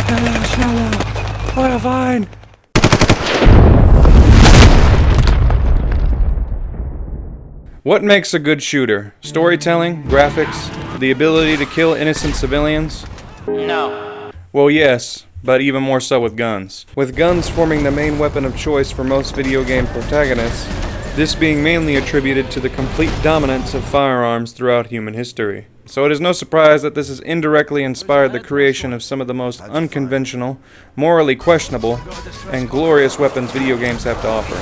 Schneller! Feuer rein! What makes a good shooter? Storytelling? Graphics? The ability to kill innocent civilians? No. Well, yes, but even more so with guns. With guns forming the main weapon of choice for most video game protagonists, this being mainly attributed to the complete dominance of firearms throughout human history. So it is no surprise that this has indirectly inspired the creation of some of the most unconventional, morally questionable, and glorious weapons video games have to offer.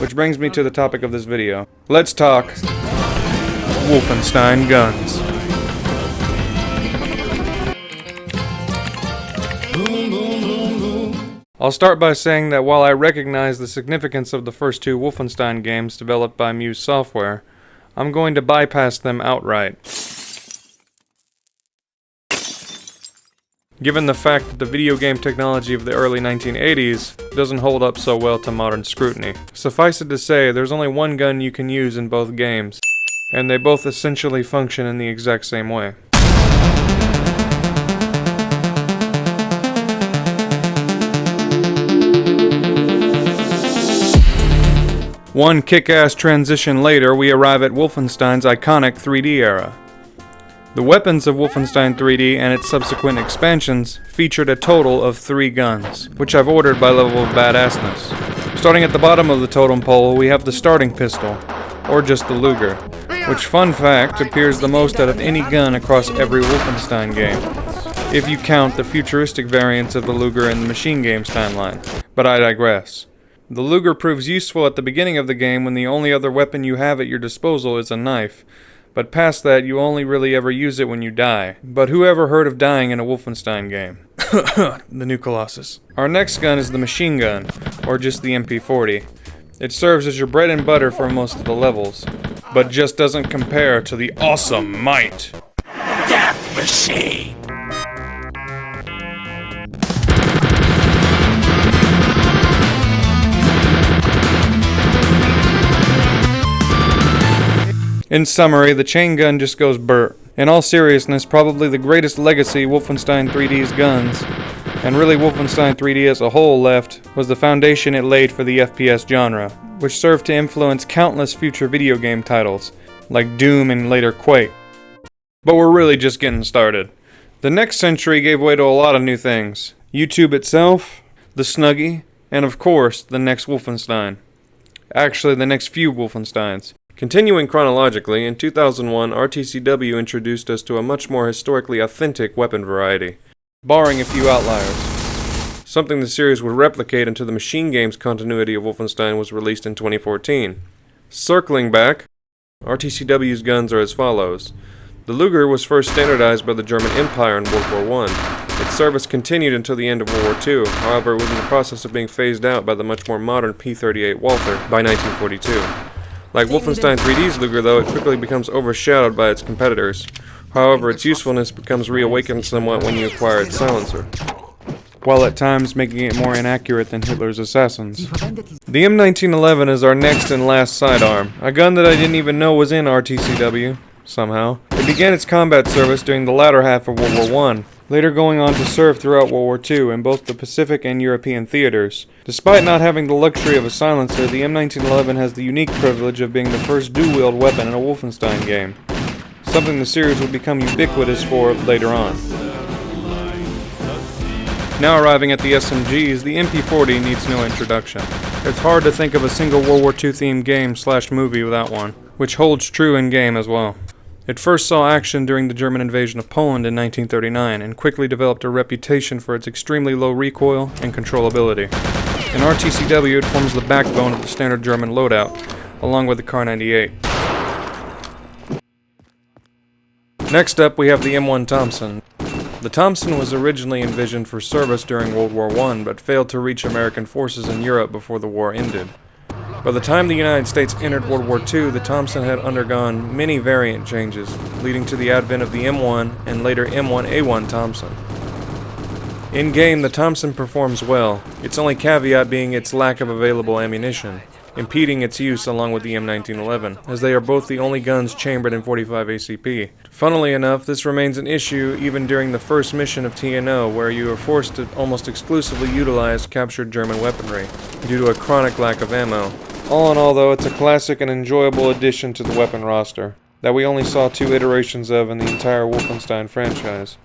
Which brings me to the topic of this video. Let's talk Wolfenstein Guns. I'll start by saying that while I recognize the significance of the first two Wolfenstein games developed by Muse Software, I'm going to bypass them outright. Given the fact that the video game technology of the early 1980s doesn't hold up so well to modern scrutiny. Suffice it to say, there's only one gun you can use in both games, and they both essentially function in the exact same way. One kick-ass transition later, we arrive at Wolfenstein's iconic 3D era. The weapons of Wolfenstein 3D and its subsequent expansions featured a total of 3 guns, which I've ordered by level of badassness. Starting at the bottom of the totem pole, we have the starting pistol, or just the Luger, which, fun fact, appears the most out of any gun across every Wolfenstein game, if you count the futuristic variants of the Luger in the Machine Games timeline, but I digress. The Luger proves useful at the beginning of the game when the only other weapon you have at your disposal is a knife, but past that you only really ever use it when you die. But who ever heard of dying in a Wolfenstein game? The new Colossus. Our next gun is the machine gun, or just the MP40. It serves as your bread and butter for most of the levels, but just doesn't compare to the awesome might. Death Machine! In summary, the chain gun just goes burr. In all seriousness, probably the greatest legacy Wolfenstein 3D's guns, and really Wolfenstein 3D as a whole left, was the foundation it laid for the FPS genre, which served to influence countless future video game titles, like Doom and later Quake. But we're really just getting started. The next century gave way to a lot of new things. YouTube itself, the Snuggie, and of course, the next Wolfenstein. Actually, the next few Wolfensteins. Continuing chronologically, in 2001, RTCW introduced us to a much more historically authentic weapon variety, barring a few outliers. Something the series would replicate until the Machine Games continuity of Wolfenstein was released in 2014. Circling back, RTCW's guns are as follows. The Luger was first standardized by the German Empire in World War I. Its service continued until the end of World War II, however it was in the process of being phased out by the much more modern P-38 Walther by 1942. Like Wolfenstein 3D's Luger, though, it quickly becomes overshadowed by its competitors. However, its usefulness becomes reawakened somewhat when you acquire its silencer, while at times making it more inaccurate than Hitler's assassins. The M1911 is our next and last sidearm, a gun that I didn't even know was in RTCW, somehow. It began its combat service during the latter half of World War I, later going on to serve throughout World War II in both the Pacific and European theaters. Despite not having the luxury of a silencer, the M1911 has the unique privilege of being the first dual-wield weapon in a Wolfenstein game, something the series would become ubiquitous for later on. Now arriving at the SMGs, the MP40 needs no introduction. It's hard to think of a single World War II themed game/movie without one, which holds true in-game as well. It first saw action during the German invasion of Poland in 1939 and quickly developed a reputation for its extremely low recoil and controllability. In RTCW, it forms the backbone of the standard German loadout, along with the Kar-98. Next up, we have the M1 Thompson. The Thompson was originally envisioned for service during World War I, but failed to reach American forces in Europe before the war ended. By the time the United States entered World War II, the Thompson had undergone many variant changes, leading to the advent of the M1 and later M1A1 Thompson. In-game, the Thompson performs well, its only caveat being its lack of available ammunition. impeding its use along with the M1911, as they are both the only guns chambered in 45 ACP. Funnily enough, this remains an issue even during the first mission of TNO, where you are forced to almost exclusively utilize captured German weaponry, due to a chronic lack of ammo. All in all though, it's a classic and enjoyable addition to the weapon roster, that we only saw 2 iterations of in the entire Wolfenstein franchise.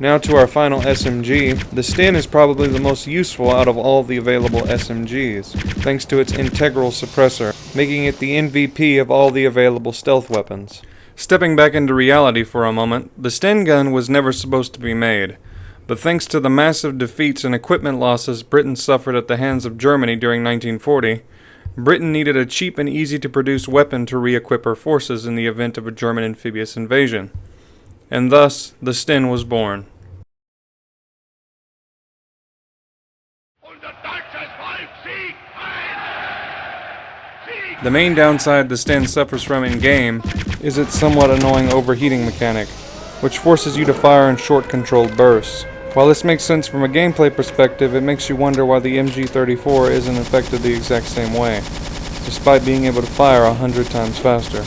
Now to our final SMG. The Sten is probably the most useful out of all the available SMGs, thanks to its integral suppressor, making it the MVP of all the available stealth weapons. Stepping back into reality for a moment, the Sten gun was never supposed to be made, but thanks to the massive defeats and equipment losses Britain suffered at the hands of Germany during 1940, Britain needed a cheap and easy to produce weapon to re-equip her forces in the event of a German amphibious invasion. And thus, the Sten was born. The main downside the Sten suffers from in-game is its somewhat annoying overheating mechanic, which forces you to fire in short controlled bursts. While this makes sense from a gameplay perspective, it makes you wonder why the MG34 isn't affected the exact same way, despite being able to fire 100 times faster.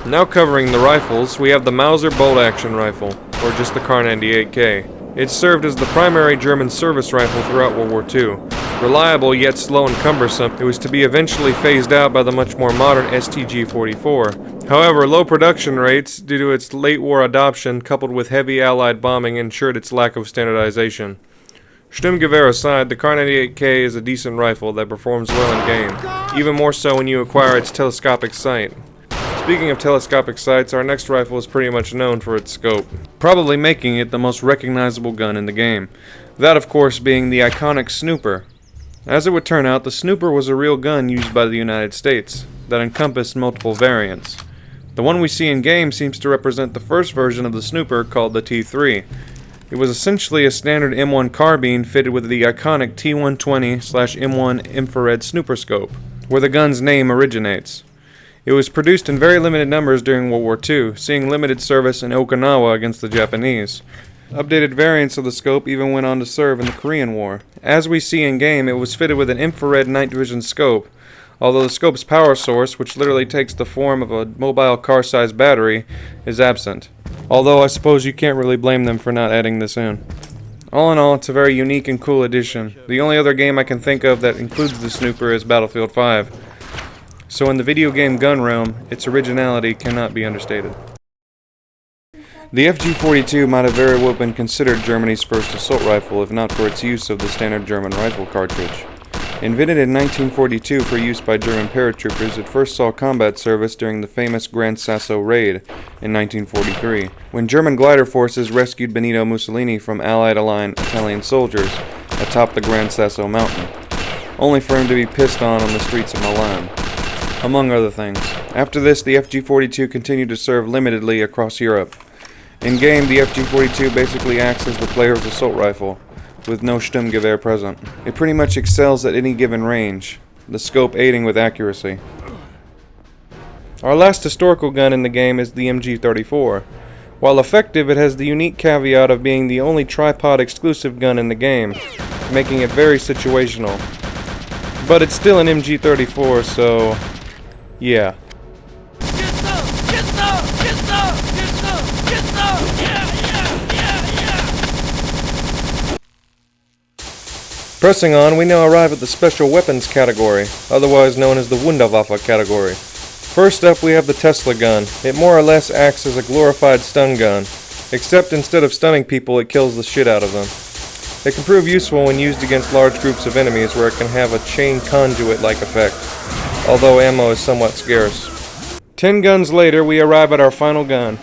Now covering the rifles, we have the Mauser bolt-action rifle, or just the Kar 98K. It served as the primary German service rifle throughout World War II. Reliable yet slow and cumbersome, it was to be eventually phased out by the much more modern STG-44. However, low production rates, due to its late war adoption coupled with heavy Allied bombing, ensured its lack of standardization. Sturmgewehr aside, the Kar 98K is a decent rifle that performs well in game, even more so when you acquire its telescopic sight. Speaking of telescopic sights, our next rifle is pretty much known for its scope, probably making it the most recognizable gun in the game. That, of course, being the iconic Snooper. As it would turn out, the Snooper was a real gun used by the United States, that encompassed multiple variants. The one we see in game seems to represent the first version of the Snooper, called the T3. It was essentially a standard M1 carbine fitted with the iconic T120/M1 infrared snooper scope, where the gun's name originates. It was produced in very limited numbers during World War II, seeing limited service in Okinawa against the Japanese. Updated variants of the scope even went on to serve in the Korean War. As we see in game, it was fitted with an infrared night vision scope, although the scope's power source, which literally takes the form of a mobile car-sized battery, is absent. Although I suppose you can't really blame them for not adding this in. All in all, it's a very unique and cool addition. The only other game I can think of that includes the Snooper is Battlefield 5. So in the video game gun realm, its originality cannot be understated. The FG-42 might have very well been considered Germany's first assault rifle if not for its use of the standard German rifle cartridge. Invented in 1942 for use by German paratroopers, it first saw combat service during the famous Gran Sasso raid in 1943, when German glider forces rescued Benito Mussolini from Allied-aligned Italian soldiers atop the Gran Sasso mountain, only for him to be pissed on the streets of Milan, among other things. After this, the FG-42 continued to serve limitedly across Europe. In-game, the FG-42 basically acts as the player's assault rifle, with no Sturmgewehr present. It pretty much excels at any given range, the scope aiding with accuracy. Our last historical gun in the game is the MG34. While effective, it has the unique caveat of being the only tripod-exclusive gun in the game, making it very situational. But it's still an MG34, so yeah. Pressing on, we now arrive at the Special Weapons category, otherwise known as the Wunderwaffe category. First up, we have the Tesla gun. It more or less acts as a glorified stun gun, except instead of stunning people, it kills the shit out of them. It can prove useful when used against large groups of enemies where it can have a chain conduit-like effect, although ammo is somewhat scarce. 10 guns later, we arrive at our final gun.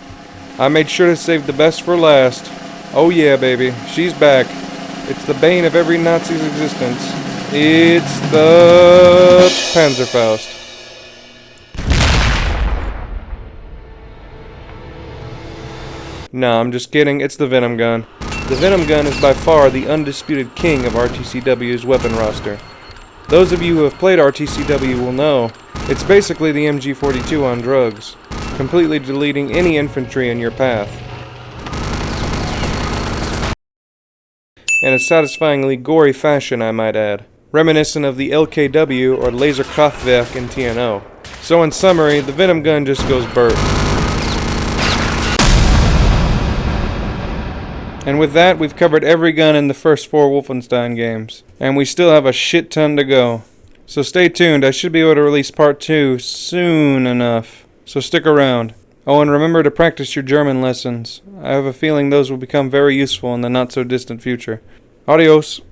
I made sure to save the best for last. Oh yeah, baby, she's back. It's the bane of every Nazi's existence. It's the Panzerfaust. No, I'm just kidding, it's the Venom gun. The Venom gun is by far the undisputed king of RTCW's weapon roster. Those of you who have played RTCW will know, it's basically the MG42 on drugs, completely deleting any infantry in your path. In a satisfyingly gory fashion, I might add. reminiscent of the LKW or Laserkraftwerk in TNO. So in summary, the Venom gun just goes burp. And with that, we've covered every gun in the first 4 Wolfenstein games. And we still have a shit ton to go. So stay tuned, I should be able to release part 2 soon enough. So stick around. Oh, and remember to practice your German lessons. I have a feeling those will become very useful in the not-so-distant future. Adios.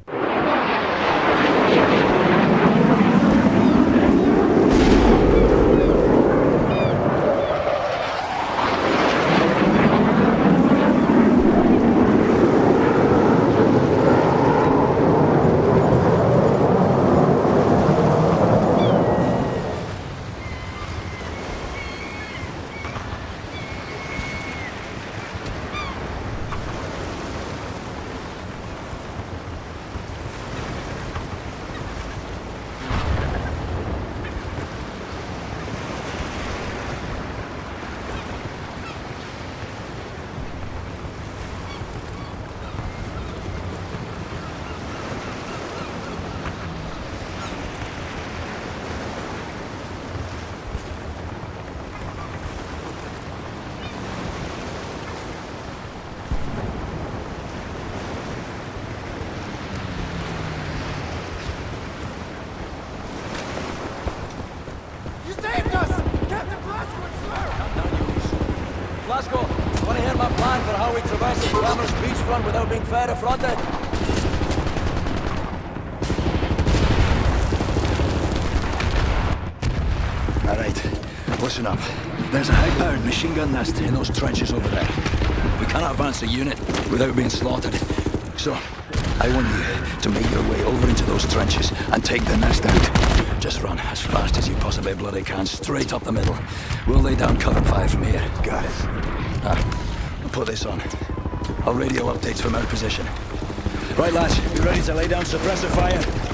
Glasgow, want to hear my plan for how we traverse the glamorous beachfront without being fair affronted? Alright, listen up. There's a high-powered machine gun nest in those trenches over there. We cannot advance a unit without being slaughtered. So, I want you to make your way over into those trenches and take the nest out. Just run as fast as you possibly bloody can, straight up the middle. We'll lay down cover fire from here. Got it. I'll put this on. I'll radio updates from our position. Right, lads, you ready to lay down suppressor fire?